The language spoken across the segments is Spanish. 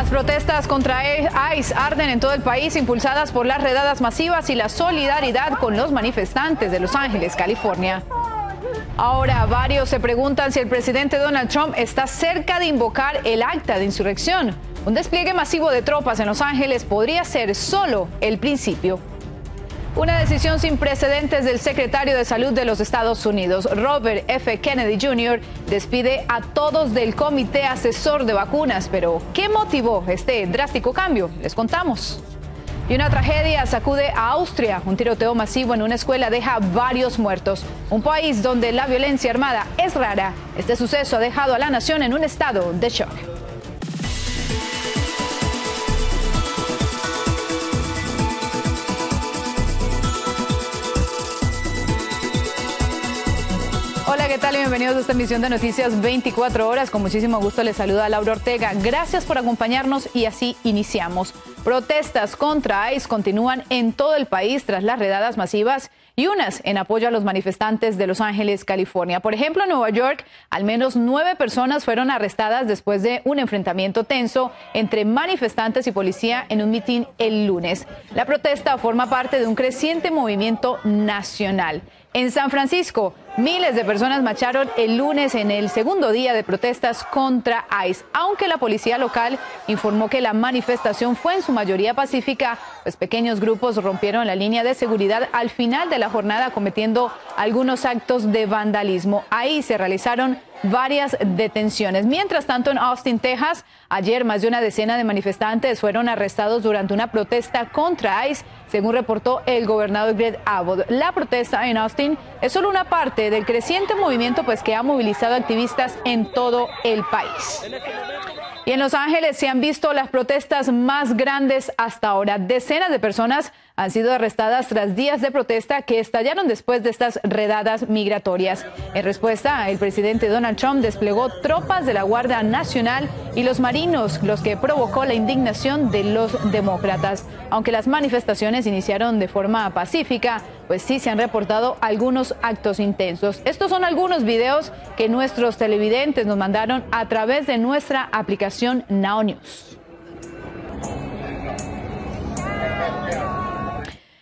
Las protestas contra ICE arden en todo el país, impulsadas por las redadas masivas y la solidaridad con los manifestantes de Los Ángeles, California. Ahora, varios se preguntan si el presidente Donald Trump está cerca de invocar el acta de insurrección. Un despliegue masivo de tropas en Los Ángeles podría ser solo el principio. Una decisión sin precedentes del secretario de Salud de los Estados Unidos, Robert F. Kennedy Jr., despide a todos del Comité Asesor de Vacunas. Pero, ¿qué motivó este drástico cambio? Les contamos. Y una tragedia sacude a Austria. Un tiroteo masivo en una escuela deja varios muertos. Un país donde la violencia armada es rara. Este suceso ha dejado a la nación en un estado de shock. Hola, ¿qué tal? Y bienvenidos a esta emisión de Noticias 24 Horas. Con muchísimo gusto les saluda Laura Ortega. Gracias por acompañarnos y así iniciamos. Protestas contra ICE continúan en todo el país tras las redadas masivas y unas en apoyo a los manifestantes de Los Ángeles, California. Por ejemplo, en Nueva York, al menos 9 personas fueron arrestadas después de un enfrentamiento tenso entre manifestantes y policía en un mitin el lunes. La protesta forma parte de un creciente movimiento nacional. En San Francisco, miles de personas marcharon el lunes en el segundo día de protestas contra ICE. Aunque la policía local informó que la manifestación fue en su mayoría pacífica, pues pequeños grupos rompieron la línea de seguridad al final de la jornada, cometiendo algunos actos de vandalismo. Ahí se realizaron varias detenciones. Mientras tanto, en Austin, Texas, ayer más de una decena de manifestantes fueron arrestados durante una protesta contra ICE, según reportó el gobernador Greg Abbott. La protesta en Austin es solo una parte del creciente movimiento que ha movilizado activistas en todo el país. Y en Los Ángeles se han visto las protestas más grandes hasta ahora. Decenas de personas han sido arrestadas tras días de protesta que estallaron después de estas redadas migratorias. En respuesta, el presidente Donald Trump desplegó tropas de la Guardia Nacional y los marinos, los que provocó la indignación de los demócratas. Aunque las manifestaciones iniciaron de forma pacífica, pues sí se han reportado algunos actos intensos. Estos son algunos videos que nuestros televidentes nos mandaron a través de nuestra aplicación Now News.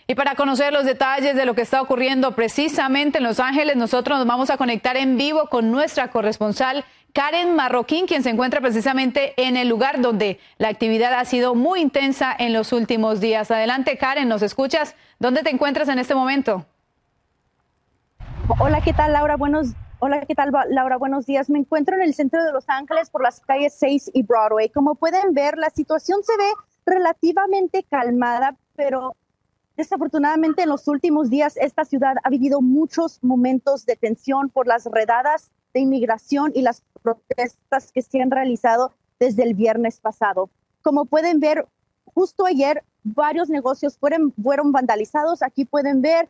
Y para conocer los detalles de lo que está ocurriendo precisamente en Los Ángeles, nosotros nos vamos a conectar en vivo con nuestra corresponsal Karen Marroquín, quien se encuentra precisamente en el lugar donde la actividad ha sido muy intensa en los últimos días. Adelante, Karen, ¿nos escuchas? ¿Dónde te encuentras en este momento? Hola, ¿qué tal, Laura? Buenos días. Me encuentro en el centro de Los Ángeles por las calles 6 y Broadway. Como pueden ver, la situación se ve relativamente calmada, pero desafortunadamente en los últimos días esta ciudad ha vivido muchos momentos de tensión por las redadas de inmigración y las protestas que se han realizado desde el viernes pasado. Como pueden ver, justo ayer varios negocios fueron vandalizados. Aquí pueden ver,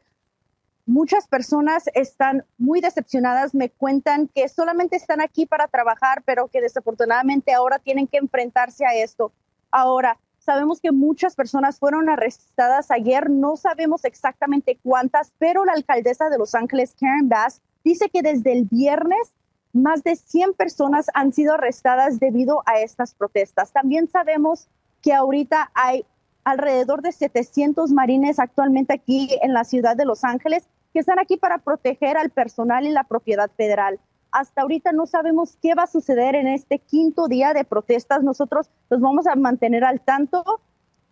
muchas personas están muy decepcionadas. Me cuentan que solamente están aquí para trabajar, pero que desafortunadamente ahora tienen que enfrentarse a esto. Ahora, sabemos que muchas personas fueron arrestadas ayer. No sabemos exactamente cuántas, pero la alcaldesa de Los Ángeles, Karen Bass, dice que desde el viernes más de 100 personas han sido arrestadas debido a estas protestas. También sabemos que ahorita hay alrededor de 700 marines actualmente aquí en la ciudad de Los Ángeles que están aquí para proteger al personal y la propiedad federal. Hasta ahorita no sabemos qué va a suceder en este quinto día de protestas. Nosotros los vamos a mantener al tanto,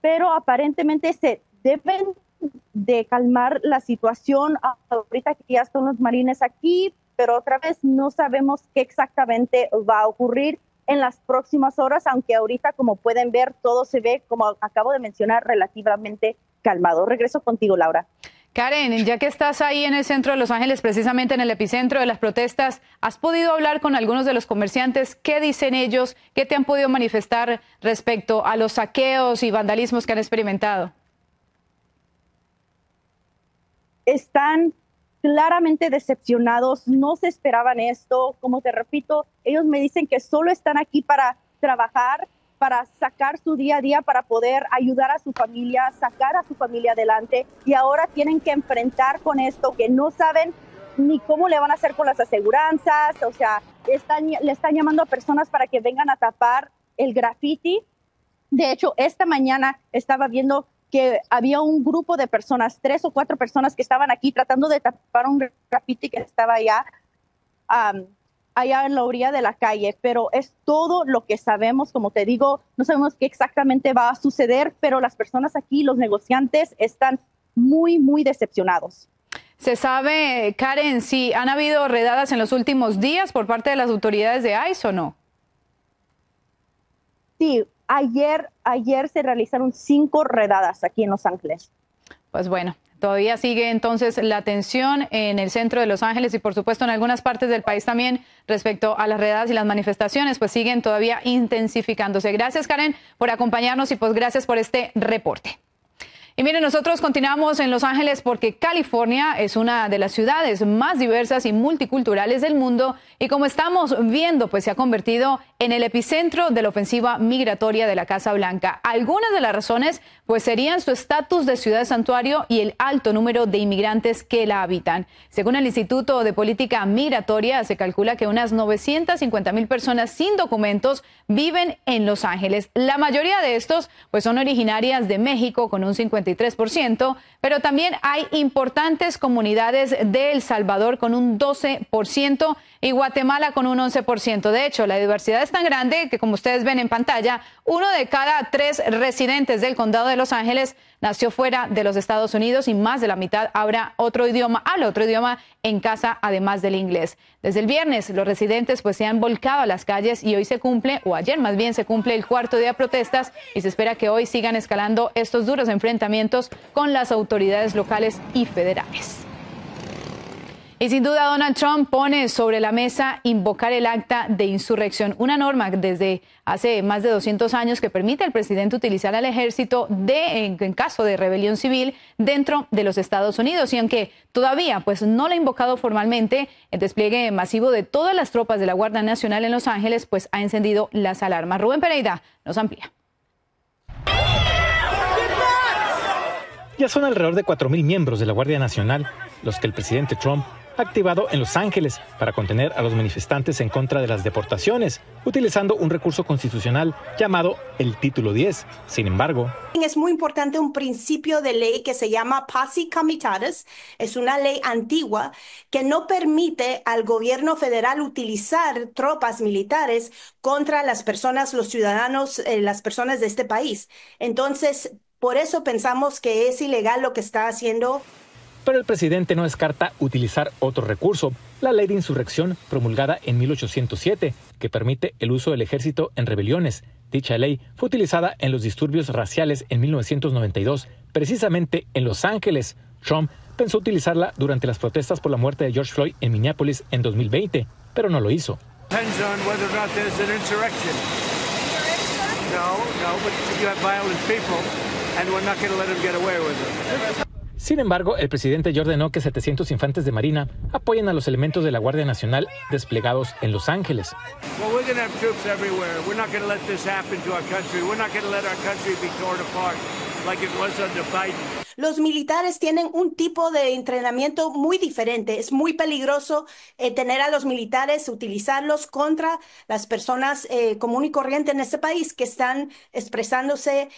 pero aparentemente se deben de calmar la situación. Ahorita que ya están los marines aquí, pero otra vez no sabemos qué exactamente va a ocurrir en las próximas horas, aunque ahorita, como pueden ver, todo se ve, como acabo de mencionar, relativamente calmado. Regreso contigo, Laura. Karen, ya que estás ahí en el centro de Los Ángeles, precisamente en el epicentro de las protestas, ¿has podido hablar con algunos de los comerciantes? ¿Qué dicen ellos? ¿Qué te han podido manifestar respecto a los saqueos y vandalismos que han experimentado? Están claramente decepcionados, no se esperaban esto. Como te repito, ellos me dicen que solo están aquí para trabajar, para sacar su día a día, para poder ayudar a su familia, sacar a su familia adelante, y ahora tienen que enfrentar con esto que no saben ni cómo le van a hacer con las aseguranzas. O sea, le están llamando a personas para que vengan a tapar el graffiti De hecho, esta mañana estaba viendo que había un grupo de personas, 3 o 4 personas que estaban aquí tratando de tapar un graffiti que estaba allá en la orilla de la calle, pero es todo lo que sabemos. Como te digo, no sabemos qué exactamente va a suceder, pero las personas aquí, los negociantes, están muy, muy decepcionados. ¿Se sabe, Karen, si han habido redadas en los últimos días por parte de las autoridades de ICE o no? Sí, ayer se realizaron 5 redadas aquí en Los Ángeles. Pues bueno, todavía sigue entonces la tensión en el centro de Los Ángeles y por supuesto en algunas partes del país también respecto a las redadas y las manifestaciones, pues siguen todavía intensificándose. Gracias, Karen, por acompañarnos y pues gracias por este reporte. Y miren, nosotros continuamos en Los Ángeles porque California es una de las ciudades más diversas y multiculturales del mundo y como estamos viendo, pues se ha convertido en el epicentro de la ofensiva migratoria de la Casa Blanca. Algunas de las razones, pues serían su estatus de ciudad santuario y el alto número de inmigrantes que la habitan. Según el Instituto de Política Migratoria, se calcula que unas 950,000 personas sin documentos viven en Los Ángeles. La mayoría de estos, pues son originarias de México con un 53%, pero también hay importantes comunidades de El Salvador con un 12% y Guatemala con un 11%. De hecho, la diversidad es tan grande que, como ustedes ven en pantalla, 1 de cada 3 residentes del condado de Los Ángeles nació fuera de los Estados Unidos y más de la mitad habla otro idioma en casa, además del inglés. Desde el viernes, los residentes pues se han volcado a las calles y hoy se cumple, o ayer más bien se cumple el 4º día de protestas y se espera que hoy sigan escalando estos duros enfrentamientos con las autoridades locales y federales. Y sin duda Donald Trump pone sobre la mesa invocar el acta de insurrección, una norma desde hace más de 200 años que permite al presidente utilizar al ejército en caso de rebelión civil dentro de los Estados Unidos. Y aunque todavía pues no lo ha invocado formalmente, el despliegue masivo de todas las tropas de la Guardia Nacional en Los Ángeles pues ha encendido las alarmas. Rubén Pereira nos amplía. Ya son alrededor de 4,000 miembros de la Guardia Nacional los que el presidente Trump ha activado en Los Ángeles para contener a los manifestantes en contra de las deportaciones, utilizando un recurso constitucional llamado el Título 10. Sin embargo, es muy importante un principio de ley que se llama Posse Comitatus. Es una ley antigua que no permite al gobierno federal utilizar tropas militares contra las personas, los ciudadanos, las personas de este país. Entonces, por eso pensamos que es ilegal lo que está haciendo. Pero el presidente no descarta utilizar otro recurso, la ley de insurrección promulgada en 1807, que permite el uso del ejército en rebeliones. Dicha ley fue utilizada en los disturbios raciales en 1992, precisamente en Los Ángeles. Trump pensó utilizarla durante las protestas por la muerte de George Floyd en Minneapolis en 2020, pero no lo hizo. Sin embargo, el presidente ya ordenó que 700 infantes de Marina apoyen a los elementos de la Guardia Nacional desplegados en Los Ángeles. Los militares tienen un tipo de entrenamiento muy diferente. Es muy peligroso tener a los militares, utilizarlos contra las personas común y corriente en este país que están expresándose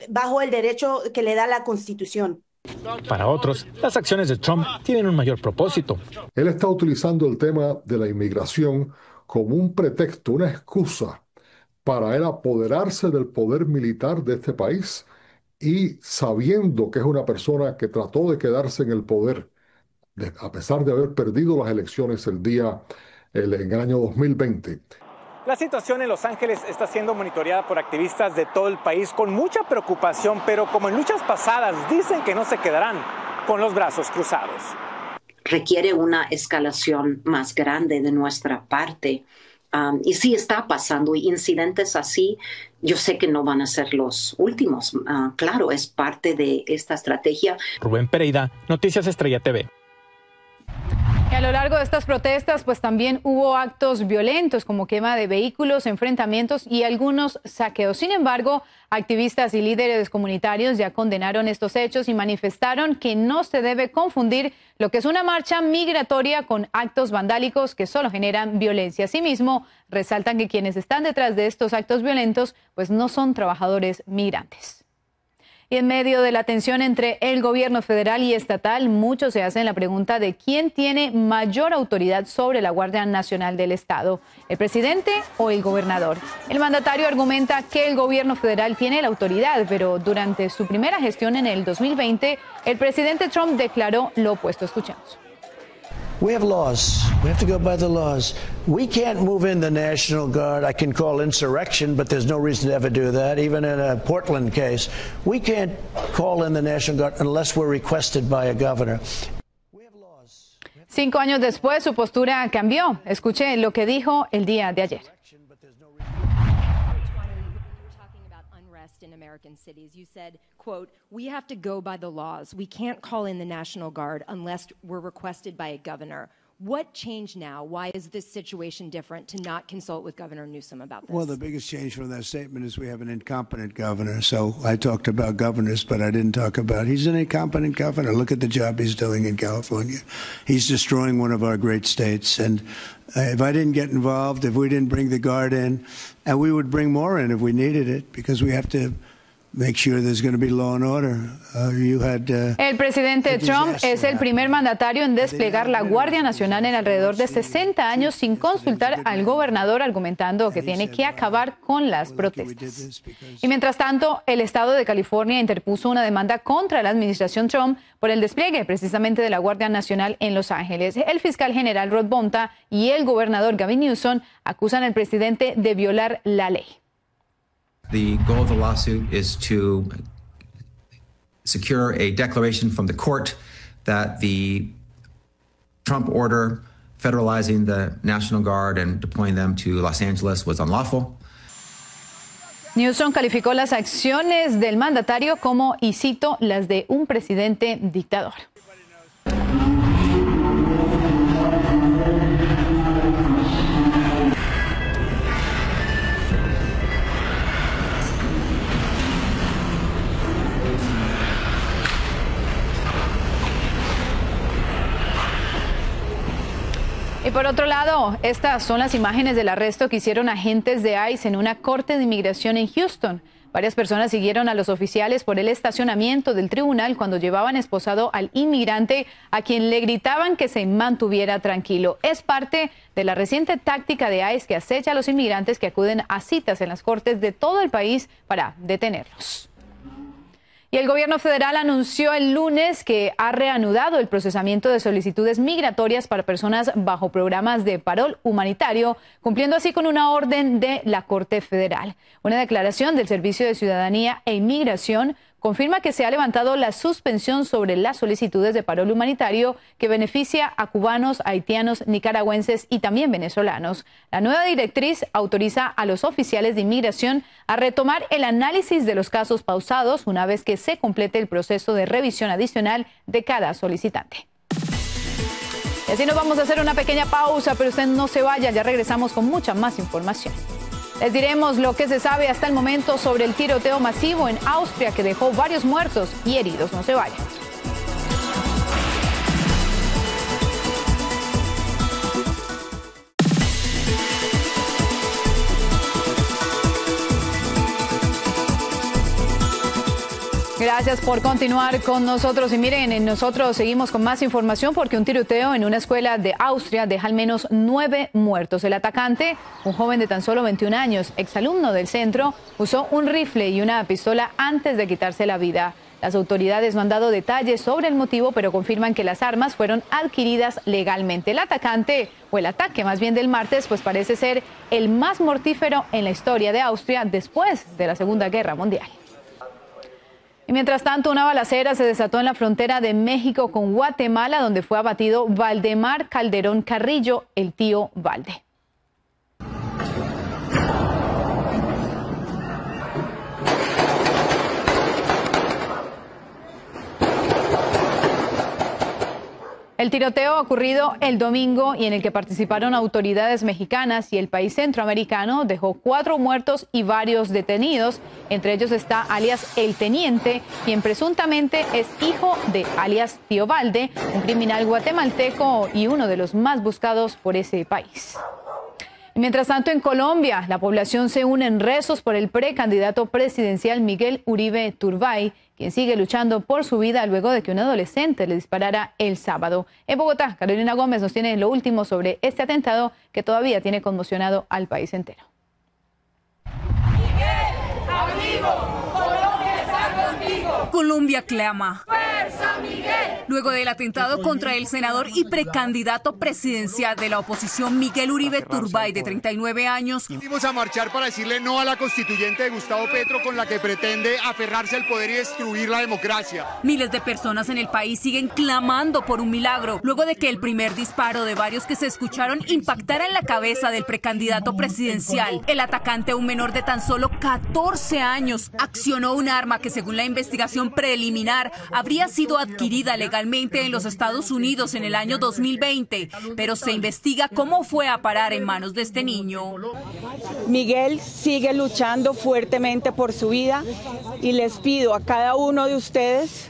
bajo el derecho que le da la Constitución. Para otros, las acciones de Trump tienen un mayor propósito. Él está utilizando el tema de la inmigración como un pretexto, una excusa para él apoderarse del poder militar de este país y sabiendo que es una persona que trató de quedarse en el poder a pesar de haber perdido las elecciones en el año 2020. La situación en Los Ángeles está siendo monitoreada por activistas de todo el país con mucha preocupación, pero como en luchas pasadas, dicen que no se quedarán con los brazos cruzados. Requiere una escalación más grande de nuestra parte. Y sí está pasando incidentes así. Yo sé que no van a ser los últimos. Claro, es parte de esta estrategia. Rubén Pereira, Noticias Estrella TV. Y a lo largo de estas protestas, pues también hubo actos violentos como quema de vehículos, enfrentamientos y algunos saqueos. Sin embargo, activistas y líderes comunitarios ya condenaron estos hechos y manifestaron que no se debe confundir lo que es una marcha migratoria con actos vandálicos que solo generan violencia. Asimismo, resaltan que quienes están detrás de estos actos violentos, pues no son trabajadores migrantes. Y en medio de la tensión entre el gobierno federal y estatal, muchos se hacen la pregunta de quién tiene mayor autoridad sobre la Guardia Nacional del Estado, el presidente o el gobernador. El mandatario argumenta que el gobierno federal tiene la autoridad, pero durante su primera gestión en el 2020, el presidente Trump declaró lo opuesto. Escuchemos. We have laws. We have to go by the laws. We can't move in the National Guard. I can call insurrection, but there's no reason to ever do that. Even in a Portland case, we can't call in the National Guard unless we're requested by a governor. 5 años después, su postura cambió. Escuché lo que dijo el día de ayer. In American cities, you said, quote, we have to go by the laws. We can't call in the National Guard unless we're requested by a governor. What changed now? Why is this situation different to not consult with Governor Newsom about this? Well, the biggest change from that statement is we have an incompetent governor. So I talked about governors, but I didn't talk about he's an incompetent governor. Look at the job he's doing in California. He's destroying one of our great states. And if I didn't get involved, if we didn't bring the Guard in, and we would bring more in if we needed it, because we have to make sure there's going to be law and order. El presidente Trump es el primer mandatario en desplegar la Guardia Nacional en alrededor de 60 años sin consultar al gobernador, argumentando que tiene que acabar con las protestas. Y mientras tanto, el estado de California interpuso una demanda contra la administración Trump por el despliegue precisamente de la Guardia Nacional en Los Ángeles. El fiscal general Rod Bonta y el gobernador Gavin Newsom acusan al presidente de violar la ley. The goal of the lawsuit is to secure a declaration from the court that the Trump order federalizing the National Guard and deploying them to Los Angeles was unlawful. Newsom calificó las acciones del mandatario como, y cito, las de un presidente dictador. Y por otro lado, estas son las imágenes del arresto que hicieron agentes de ICE en una corte de inmigración en Houston. Varias personas siguieron a los oficiales por el estacionamiento del tribunal cuando llevaban esposado al inmigrante, a quien le gritaban que se mantuviera tranquilo. Es parte de la reciente táctica de ICE que acecha a los inmigrantes que acuden a citas en las cortes de todo el país para detenerlos. Y el gobierno federal anunció el lunes que ha reanudado el procesamiento de solicitudes migratorias para personas bajo programas de parol humanitario, cumpliendo así con una orden de la Corte Federal. Una declaración del Servicio de Ciudadanía e Inmigración confirma que se ha levantado la suspensión sobre las solicitudes de parol humanitario que beneficia a cubanos, haitianos, nicaragüenses y también venezolanos. La nueva directriz autoriza a los oficiales de inmigración a retomar el análisis de los casos pausados una vez que se complete el proceso de revisión adicional de cada solicitante. Y así nos vamos a hacer una pequeña pausa, pero usted no se vaya, ya regresamos con mucha más información. Les diremos lo que se sabe hasta el momento sobre el tiroteo masivo en Austria que dejó varios muertos y heridos. No se vayan. Gracias por continuar con nosotros. Y miren, nosotros seguimos con más información porque un tiroteo en una escuela de Austria deja al menos 9 muertos. El atacante, un joven de tan solo 21 años, exalumno del centro, usó un rifle y una pistola antes de quitarse la vida. Las autoridades no han dado detalles sobre el motivo, pero confirman que las armas fueron adquiridas legalmente. El atacante, o el ataque más bien del martes, pues parece ser el más mortífero en la historia de Austria después de la Segunda Guerra Mundial. Y mientras tanto, una balacera se desató en la frontera de México con Guatemala, donde fue abatido Valdemar Calderón Carrillo, el tío Valde. El tiroteo ocurrido el domingo y en el que participaron autoridades mexicanas y el país centroamericano dejó 4 muertos y varios detenidos. Entre ellos está alias El Teniente, quien presuntamente es hijo de alias Tío Valde, un criminal guatemalteco y uno de los más buscados por ese país. Mientras tanto, en Colombia, la población se une en rezos por el precandidato presidencial Miguel Uribe Turbay, quien sigue luchando por su vida luego de que un adolescente le disparara el sábado. En Bogotá, Carolina Gómez nos tiene lo último sobre este atentado que todavía tiene conmocionado al país entero. Miguel, amigo, Colombia está contigo. Colombia clama. ¡Fuerza, Miguel! Luego del atentado contra el senador y precandidato presidencial de la oposición Miguel Uribe Turbay, de 39 años. Vinimos a marchar para decirle no a la constituyente de Gustavo Petro, con la que pretende aferrarse al poder y destruir la democracia. Miles de personas en el país siguen clamando por un milagro, luego de que el primer disparo de varios que se escucharon impactara en la cabeza del precandidato presidencial. El atacante, un menor de tan solo 14 años, accionó un arma que, según la investigación preliminar, habría sido adquirida legalmente en los Estados Unidos en el año 2020, pero se investiga cómo fue a parar en manos de este niño. Miguel sigue luchando fuertemente por su vida y les pido a cada uno de ustedes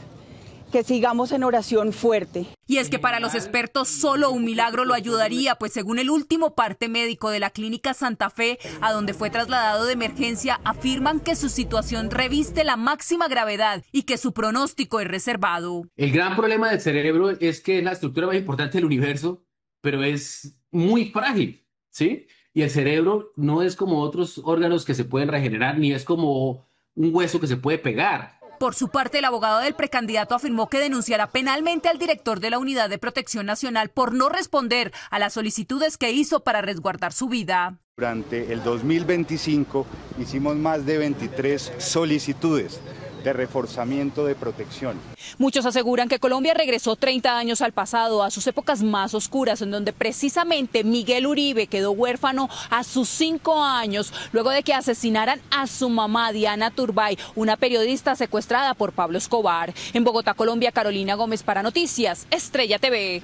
que sigamos en oración fuerte. Y es que para los expertos solo un milagro lo ayudaría, pues según el último parte médico de la Clínica Santa Fe, a donde fue trasladado de emergencia, afirman que su situación reviste la máxima gravedad y que su pronóstico es reservado. El gran problema del cerebro es que es la estructura más importante del universo, pero es muy frágil, ¿sí? Y el cerebro no es como otros órganos que se pueden regenerar, ni es como un hueso que se puede pegar. Por su parte, el abogado del precandidato afirmó que denunciará penalmente al director de la Unidad de Protección Nacional por no responder a las solicitudes que hizo para resguardar su vida. Durante el 2025 hicimos más de 23 solicitudes de reforzamiento de protección. Muchos aseguran que Colombia regresó 30 años al pasado, a sus épocas más oscuras, en donde precisamente Miguel Uribe quedó huérfano a sus 5 años, luego de que asesinaran a su mamá, Diana Turbay, una periodista secuestrada por Pablo Escobar. En Bogotá, Colombia, Carolina Gómez para Noticias Estrella TV.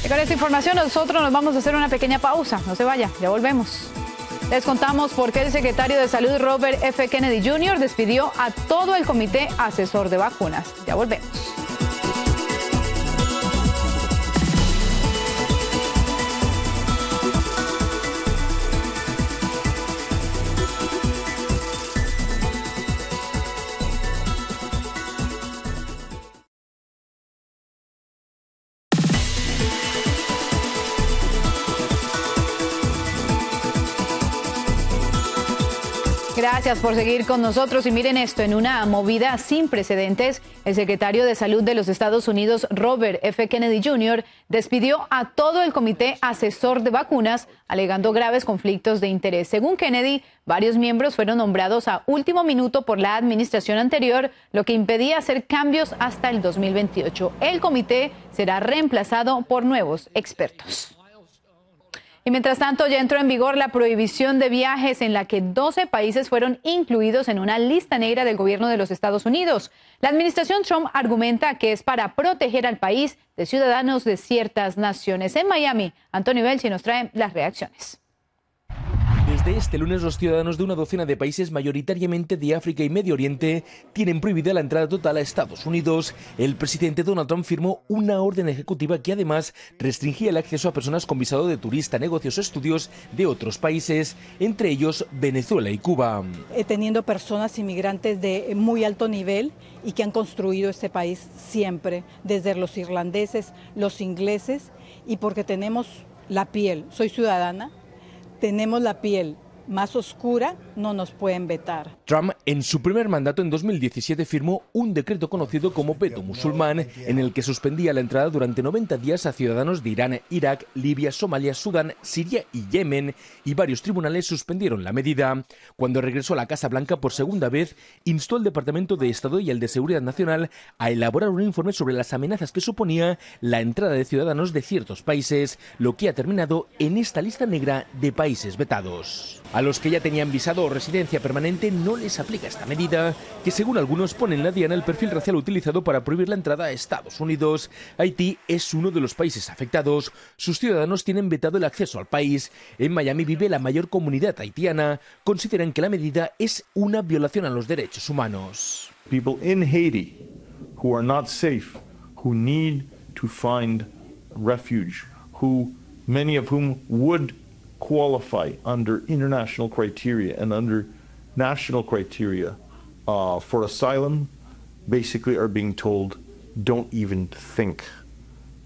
Y con esta información nosotros nos vamos a hacer una pequeña pausa. No se vaya, ya volvemos. Les contamos por qué el secretario de Salud, Robert F. Kennedy Jr., despidió a todo el comité asesor de vacunas. Ya volvemos. Gracias por seguir con nosotros y miren esto, en una movida sin precedentes, el secretario de Salud de los Estados Unidos, Robert F. Kennedy Jr., despidió a todo el comité asesor de vacunas, alegando graves conflictos de interés. Según Kennedy, varios miembros fueron nombrados a último minuto por la administración anterior, lo que impedía hacer cambios hasta el 2028. El comité será reemplazado por nuevos expertos. Y mientras tanto, ya entró en vigor la prohibición de viajes en la que 12 países fueron incluidos en una lista negra del gobierno de los Estados Unidos. La administración Trump argumenta que es para proteger al país de ciudadanos de ciertas naciones. En Miami, Antonio Belchi nos trae las reacciones. Desde este lunes, los ciudadanos de una docena de países, mayoritariamente de África y Medio Oriente, tienen prohibida la entrada total a Estados Unidos. El presidente Donald Trump firmó una orden ejecutiva que además restringía el acceso a personas con visado de turista, negocios o estudios de otros países, entre ellos Venezuela y Cuba. Teniendo personas inmigrantes de muy alto nivel y que han construido este país siempre, desde los irlandeses, los ingleses, y porque tenemos la piel, soy ciudadana, tenemos la piel más oscura, no nos pueden vetar. Trump, en su primer mandato en 2017, firmó un decreto conocido como veto musulmán, en el que suspendía la entrada durante 90 días a ciudadanos de Irán, Irak, Libia, Somalia, Sudán, Siria y Yemen, y varios tribunales suspendieron la medida. Cuando regresó a la Casa Blanca por segunda vez, instó al Departamento de Estado y al de Seguridad Nacional a elaborar un informe sobre las amenazas que suponía la entrada de ciudadanos de ciertos países, lo que ha terminado en esta lista negra de países vetados. A los que ya tenían visado o residencia permanente no les aplica explica esta medida, que según algunos pone en la diana el perfil racial utilizado para prohibir la entrada a Estados Unidos. Haití es uno de los países afectados. Sus ciudadanos tienen vetado el acceso al país. En Miami vive la mayor comunidad haitiana. Consideran que la medida es una violación a los derechos humanos. People in Haiti who are not safe, who need to find refuge, who many of whom would qualify under international criteria and under national criteria for asylum, basically are being told, don't even think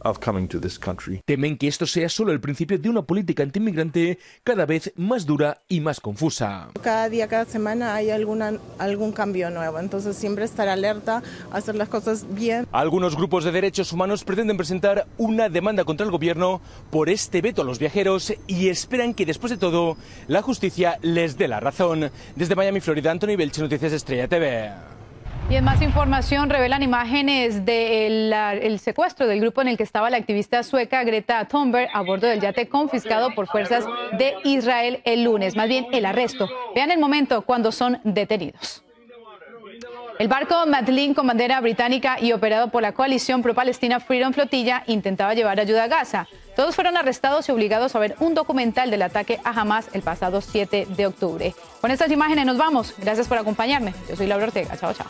of coming to this country. Temen que esto sea solo el principio de una política antiinmigrante cada vez más dura y más confusa. Cada día, cada semana hay algún cambio nuevo, entonces siempre estar alerta, hacer las cosas bien. Algunos grupos de derechos humanos pretenden presentar una demanda contra el gobierno por este veto a los viajeros y esperan que después de todo la justicia les dé la razón. Desde Miami, Florida, Anthony Belche, Noticias Estrella TV. Y en más información, revelan imágenes del secuestro del grupo en el que estaba la activista sueca Greta Thunberg a bordo del yate confiscado por fuerzas de Israel el lunes, más bien el arresto. Vean el momento cuando son detenidos. El barco Madeleine, con bandera británica y operado por la coalición pro-Palestina Freedom Flotilla, intentaba llevar ayuda a Gaza. Todos fueron arrestados y obligados a ver un documental del ataque a Hamas el pasado 7 de octubre. Con estas imágenes nos vamos. Gracias por acompañarme. Yo soy Laura Ortega. Chao, chao.